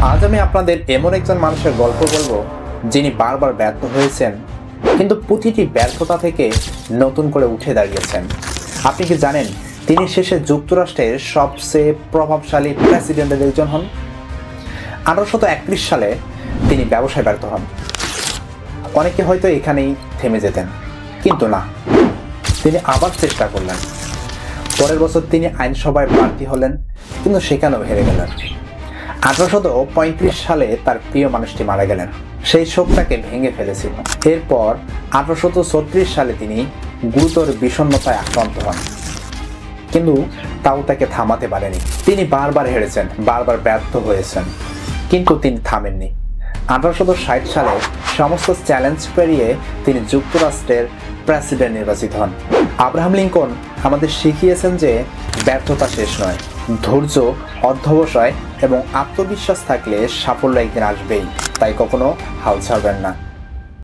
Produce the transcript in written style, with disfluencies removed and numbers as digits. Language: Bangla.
আজ আমি আপনাদের এমন একজন মানুষের গল্প বলবো যিনি বারবার ব্যর্থ হয়েছেন, কিন্তু প্রতিটি ব্যর্থতা থেকে নতুন করে উঠে দাঁড়িয়েছেন। আপনি কি জানেন তিনি শেষে যুক্তরাষ্ট্রের সবচেয়ে প্রভাবশালী প্রেসিডেন্টের একজন হন। 1831 সালে তিনি ব্যবসায় ব্যর্থ হন। অনেকে হয়তো এখানেই থেমে যেতেন, কিন্তু না, তিনি আবার চেষ্টা করলেন। পরের বছর তিনি আইনসভায় প্রার্থী হলেন, কিন্তু সেখানেও হেরে গেলেন। 1835 সালে তার প্রিয় মানুষটি মারা গেলেন। সেই শোক তাকে ভেঙে ফেলেছিল। এরপর 1836 সালে তিনি গুরুতর বিষণ্ণতায় আক্রান্ত হন, কিন্তু তাও তাকে থামাতে পারেনি। তিনি বারবার হেরেছেন, বারবার ব্যর্থ হয়েছেন, কিন্তু তিনি থামেননি। 1860 সালে সমস্ত চ্যালেঞ্জ পেরিয়ে তিনি যুক্তরাষ্ট্রের প্রেসিডেন্ট নির্বাচিত হন। আব্রাহাম লিঙ্কন আমাদের শিখিয়েছেন যে ব্যর্থতা শেষ নয়, ধৈর্য, অধ্যবসায় এবং আত্মবিশ্বাস থাকলে সাফল্য একদিন আসবেই। তাই কখনো হাল ছাড়বেন না।